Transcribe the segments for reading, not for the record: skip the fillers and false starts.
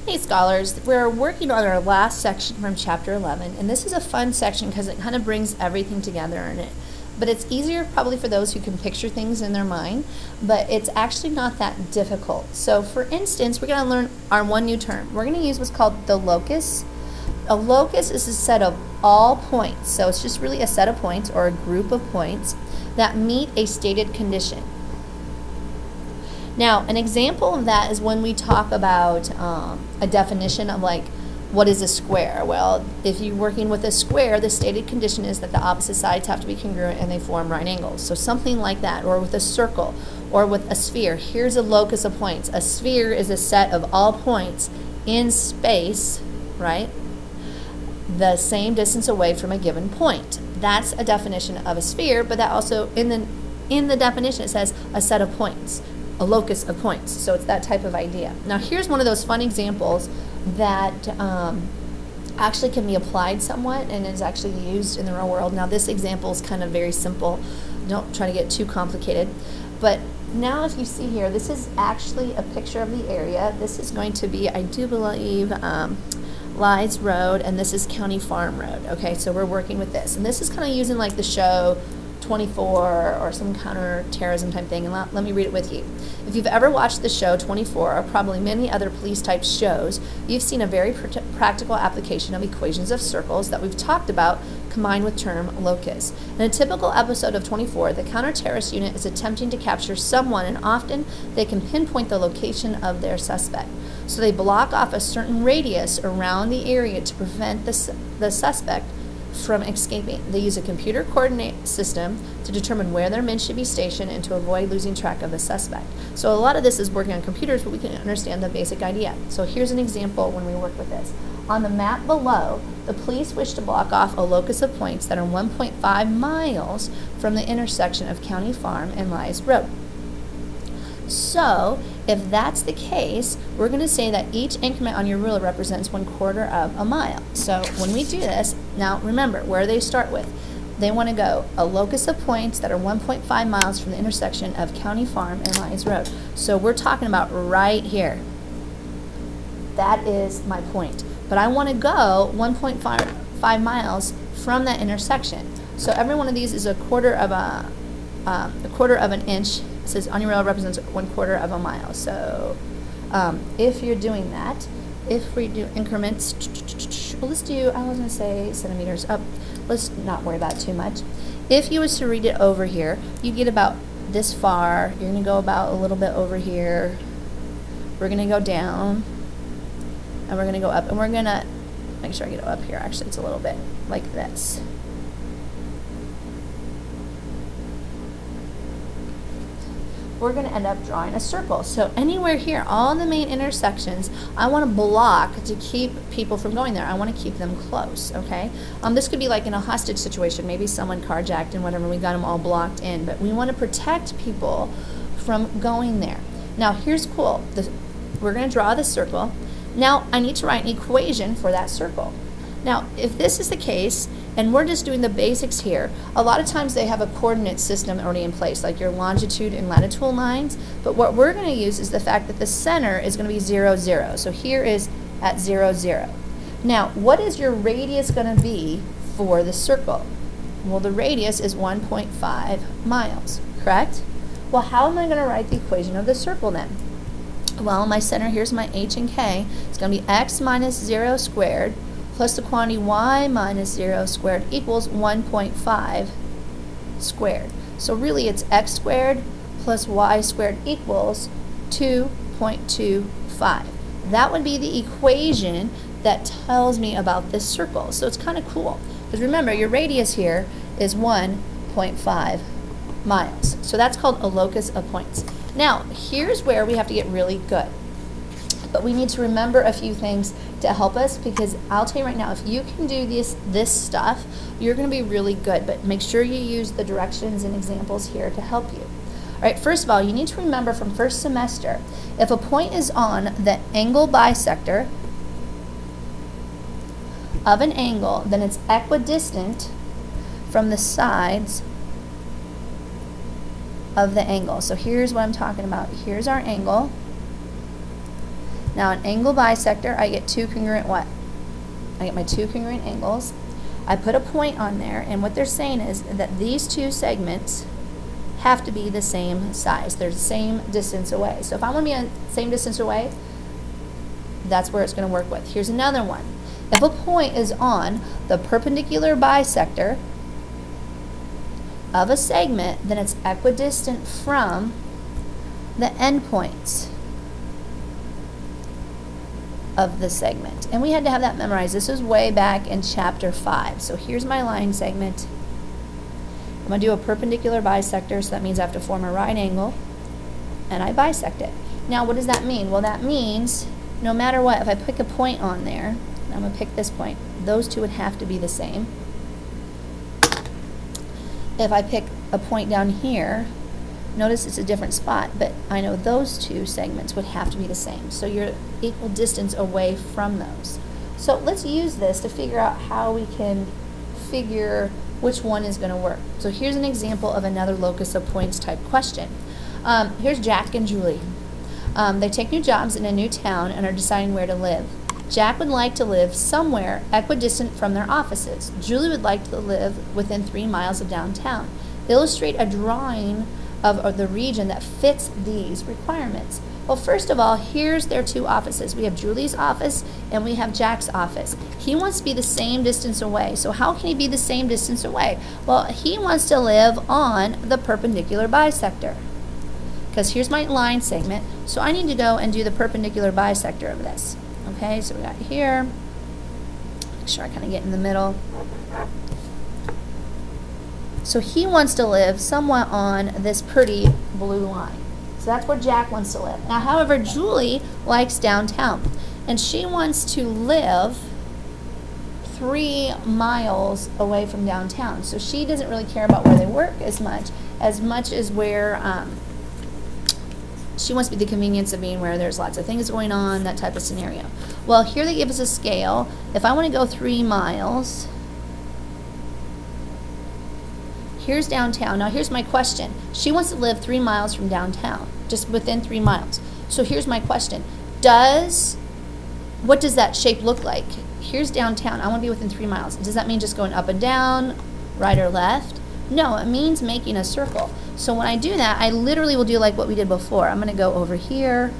Hey scholars, we're working on our last section from chapter 11, and this is a fun section because it kind of brings everything together in it. But it's easier probably for those who can picture things in their mind, but it's actually not that difficult. So for instance, we're going to learn our one new term. We're going to use what's called the locus. A locus is a set of all points, so it's just really a set of points or a group of points that meet a stated condition. Now, an example of that is when we talk about a definition of like, what is a square? Well, if you're working with a square, the stated condition is that the opposite sides have to be congruent and they form right angles. So something like that, or with a circle, or with a sphere. Here's a locus of points. A sphere is a set of all points in space, right? The same distance away from a given point. That's a definition of a sphere, but that also, in the definition, it says a set of points. A locus of points. So it's that type of idea. Now here's one of those fun examples that actually can be applied somewhat and is actually used in the real world. Now this example is kind of very simple. Don't try to get too complicated. But now if you see here, this is actually a picture of the area. This is going to be, I do believe, Lies Road, and this is County Farm Road. Okay, so we're working with this. And this is kind of using like the show 24 or some counter-terrorism type thing, and let me read it with you. If you've ever watched the show 24 or probably many other police type shows, you've seen a very practical application of equations of circles that we've talked about combined with term locus. In a typical episode of 24, the counter-terrorist unit is attempting to capture someone, and often they can pinpoint the location of their suspect. So they block off a certain radius around the area to prevent the suspect from escaping. They use a computer coordinate system to determine where their men should be stationed and to avoid losing track of the suspect. So a lot of this is working on computers, but we can understand the basic idea. So here's an example when we work with this. On the map below, the police wish to block off a locus of points that are 1.5 miles from the intersection of County Farm and Lies Road. So if that's the case, we're going to say that each increment on your ruler represents 1/4 of a mile. So when we do this, now remember where they start with. They want to go a locus of points that are 1.5 miles from the intersection of County Farm and Lies Road. So we're talking about right here. That is my point. But I want to go 1.5 miles from that intersection. So every one of these is a quarter of an inch. It says on your rail represents 1/4 of a mile. So if you're doing that, if we do increments, well, let's do, I was going to say centimeters up. Let's not worry about it too much. If you was to read it over here, you get about this far. You're going to go about a little bit over here. We're going to go down, and we're going to go up, and we're going to make sure I get it up here. Actually, it's a little bit like this. We're going to end up drawing a circle. So anywhere here, all the main intersections, I want to block to keep people from going there. I want to keep them close, okay? This could be like in a hostage situation. Maybe someone carjacked and whatever, we got them all blocked in. But we want to protect people from going there. Now, here's cool. We're going to draw the circle. Now, I need to write an equation for that circle. Now, if this is the case, and we're just doing the basics here, a lot of times they have a coordinate system already in place, like your longitude and latitude lines, but what we're going to use is the fact that the center is going to be 0, 0. So here is at 0, 0. Now, what is your radius going to be for the circle? Well, the radius is 1.5 miles, correct? Well, how am I going to write the equation of the circle then? Well, my center, here's my h and k. It's going to be x minus 0 squared plus the quantity y minus 0 squared equals 1.5 squared. So really it's x squared plus y squared equals 2.25. That would be the equation that tells me about this circle. So it's kind of cool. Because remember, your radius here is 1.5 miles. So that's called a locus of points. Now, here's where we have to get really good. But we need to remember a few things to help us, because I'll tell you right now, if you can do this stuff, you're going to be really good. But make sure you use the directions and examples here to help you. All right, first of all, you need to remember from first semester, if a point is on the angle bisector of an angle, then it's equidistant from the sides of the angle. So here's what I'm talking about. Here's our angle. Now an angle bisector, I get two congruent what? I get my two congruent angles. I put a point on there, and what they're saying is that these two segments have to be the same size. They're the same distance away. So if I want to be on the same distance away, that's where it's going to work with. Here's another one. If a point is on the perpendicular bisector of a segment, then it's equidistant from the endpoints of the segment. And we had to have that memorized. This was way back in chapter 5. So here's my line segment. I'm going to do a perpendicular bisector, so that means I have to form a right angle, and I bisect it. Now what does that mean? Well, that means no matter what, if I pick a point on there, and I'm going to pick this point, those two would have to be the same. If I pick a point down here, notice it's a different spot, but I know those two segments would have to be the same. So you're equal distance away from those. So let's use this to figure out how we can figure which one is going to work. So here's an example of another locus of points type question. Here's Jack and Julie. They take new jobs in a new town and are deciding where to live. Jack would like to live somewhere equidistant from their offices. Julie would like to live within 3 miles of downtown. Illustrate a drawing of the region that fits these requirements. Well, first of all, here's their two offices. We have Julie's office and we have Jack's office. He wants to be the same distance away. So how can he be the same distance away? Well, he wants to live on the perpendicular bisector. Because here's my line segment. So I need to go and do the perpendicular bisector of this. Okay, so we got here. Make sure I kind of get in the middle. So he wants to live somewhat on this pretty blue line. So that's where Jack wants to live. Now, however, Julie likes downtown, and she wants to live 3 miles away from downtown. So she doesn't really care about where they work as much as where she wants to be the convenience of being where there's lots of things going on, that type of scenario. Well, here they give us a scale. If I want to go 3 miles, here's downtown. Now here's my question. She wants to live 3 miles from downtown, just within 3 miles. So here's my question. What does that shape look like? Here's downtown. I want to be within 3 miles. Does that mean just going up and down, right or left? No, it means making a circle. So when I do that, I literally will do like what we did before. I'm going to go over here.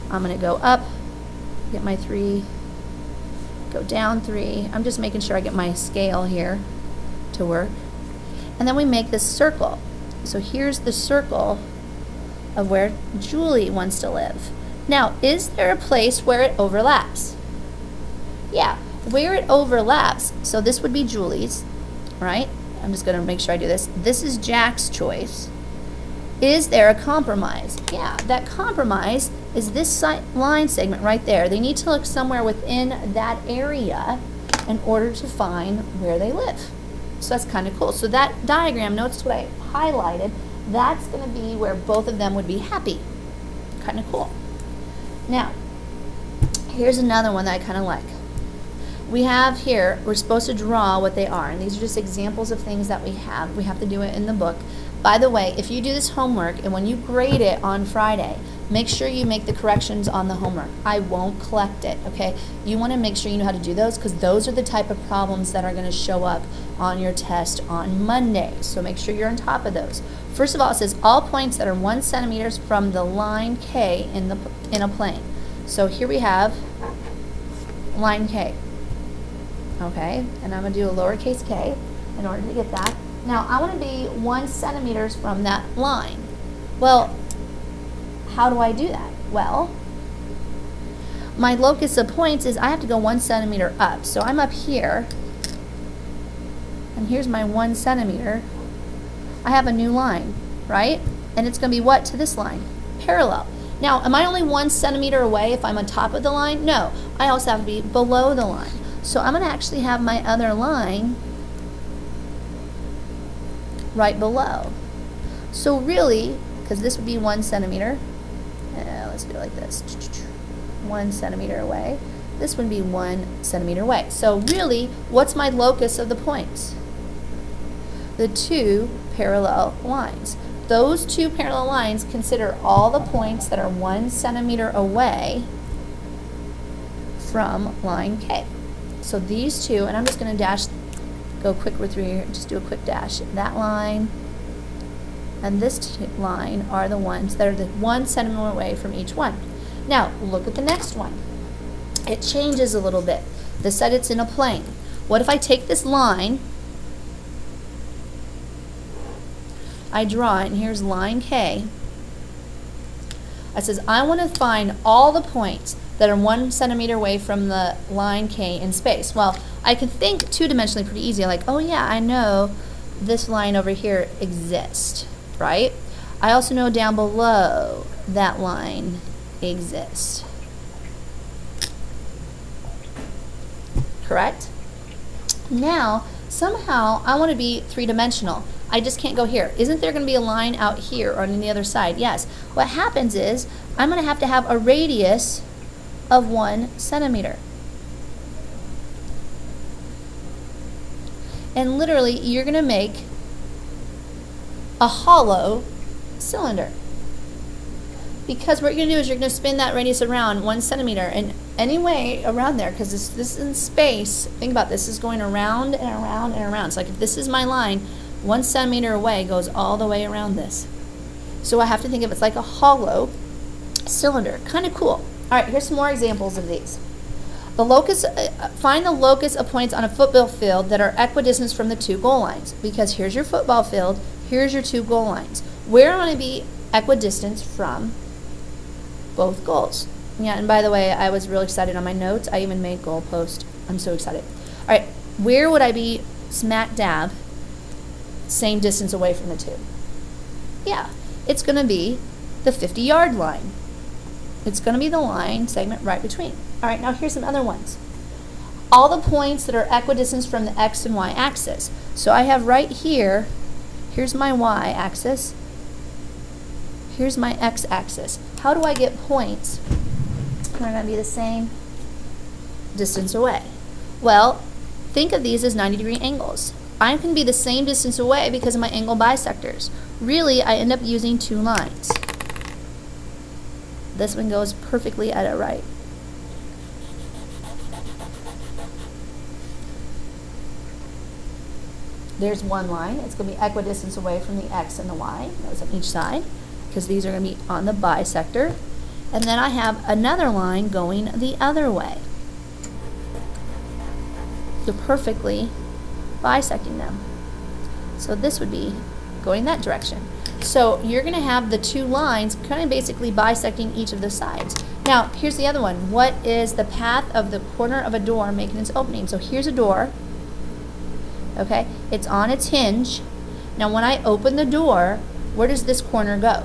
I'm going to go up, get my 3, go down 3. I'm just making sure I get my scale here to work. And then we make this circle. So here's the circle of where Julie wants to live. Now, is there a place where it overlaps? Yeah, where it overlaps, so this would be Julie's, right? I'm just going to make sure I do this. This is Jack's choice. Is there a compromise? Yeah, that compromise is this line segment right there. They need to look somewhere within that area in order to find where they live. So that's kind of cool. So that diagram, notice what I highlighted, that's going to be where both of them would be happy. Kind of cool. Now, here's another one that I kind of like. We have here, we're supposed to draw what they are, and these are just examples of things that we have. We have to do it in the book. By the way, if you do this homework and when you grade it on Friday, make sure you make the corrections on the homework. I won't collect it, okay? You want to make sure you know how to do those because those are the type of problems that are going to show up on your test on Monday. So make sure you're on top of those. First of all, it says all points that are 1 centimeter from the line K in a plane. So here we have line K. Okay, and I'm going to do a lowercase k in order to get that. Now, I want to be 1 centimeter from that line. Well, how do I do that? Well, my locus of points is I have to go 1 centimeter up. So I'm up here, and here's my 1 centimeter. I have a new line, right? And it's going to be what to this line? Parallel. Now, am I only 1 centimeter away if I'm on top of the line? No, I also have to be below the line. So I'm going to actually have my other line right below. So really, because this would be 1 centimeter, let's do it like this, 1 centimeter away. This would be 1 centimeter away. So really, what's my locus of the points? The 2 parallel lines. Those 2 parallel lines consider all the points that are 1 centimeter away from line K. So these two, and I'm just going to go quick with here, just do a quick dash. That line and this line are the ones that are the 1 centimeter away from each one. Now, look at the next one. It changes a little bit. This said it's in a plane. What if I take this line, I draw it, and here's line K. I says, I want to find all the points that are 1 centimeter away from the line K in space. Well, I can think two-dimensionally pretty easy, like, oh yeah, I know this line over here exists, right? I also know down below that line exists. Correct? Now, somehow, I want to be three-dimensional. I just can't go here. Isn't there going to be a line out here or on the other side? Yes. What happens is, I'm going to have a radius of 1 centimeter. And literally, you're going to make a hollow cylinder. Because what you're going to do is you're going to spin that radius around 1 centimeter and any way around there, because this is in space. Think about this, is going around and around and around. So like if this is my line, 1 centimeter away goes all the way around this. So I have to think of it like a hollow cylinder. Kind of cool. All right, here's some more examples of these. The locus, find the locus of points on a football field that are equidistant from the 2 goal lines. Because here's your football field, here's your 2 goal lines. Where am I going to be equidistant from both goals? Yeah, and by the way, I was really excited on my notes. I even made goal post. I'm so excited. All right, where would I be smack dab same distance away from the 2? Yeah, it's going to be the 50-yard line. It's going to be the line segment right between. All right, now here's some other ones. All the points that are equidistant from the x and y axis. So I have right here, here's my y axis, here's my x axis. How do I get points that are going to be the same distance away? Well, think of these as 90-degree angles. I can be the same distance away because of my angle bisectors. Really, I end up using 2 lines. This one goes perfectly at it right. There's one line. It's going to be equidistant away from the x and the y. Those on each side, because these are going to be on the bisector. And then I have another line going the other way. So perfectly bisecting them. So this would be going that direction. So you're going to have the 2 lines kind of basically bisecting each of the sides. Now, here's the other one. What is the path of the corner of a door making its opening? So here's a door. Okay, it's on its hinge. Now when I open the door, where does this corner go?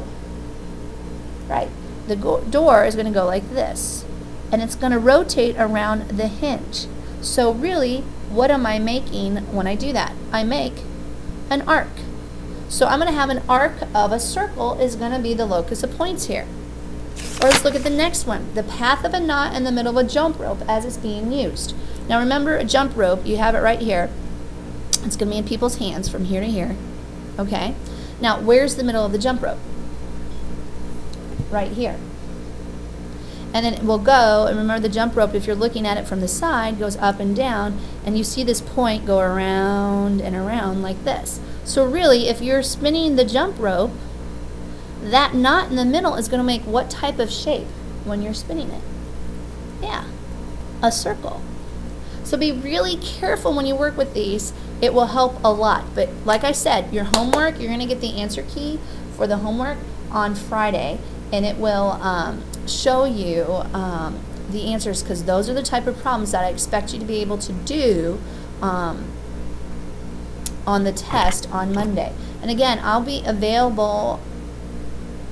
Right, the door is going to go like this, and it's going to rotate around the hinge. So really, what am I making when I do that? I make an arc. So I'm going to have an arc of a circle is going to be the locus of points here. Or let's look at the next one. The path of a knot in the middle of a jump rope as it's being used. Now remember, a jump rope, you have it right here. It's going to be in people's hands from here to here. Okay? Now, where's the middle of the jump rope? Right here. And then it will go, and remember the jump rope, if you're looking at it from the side, goes up and down, and you see this point go around and around like this. So really, if you're spinning the jump rope, that knot in the middle is going to make what type of shape when you're spinning it? Yeah, a circle. So be really careful when you work with these. It will help a lot. But like I said, your homework, you're going to get the answer key for the homework on Friday, and it will show you the answers, because those are the type of problems that I expect you to be able to do on the test on Monday. And again, I'll be available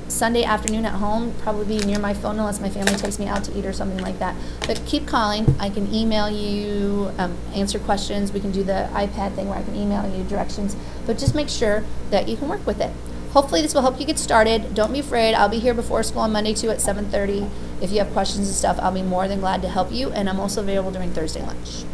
Sunday afternoon at home, probably be near my phone unless my family takes me out to eat or something like that. But keep calling. I can email you, answer questions. We can do the iPad thing where I can email you directions. But just make sure that you can work with it. Hopefully this will help you get started. Don't be afraid. I'll be here before school on Monday too at 7:30. If you have questions and stuff, I'll be more than glad to help you. And I'm also available during Thursday lunch.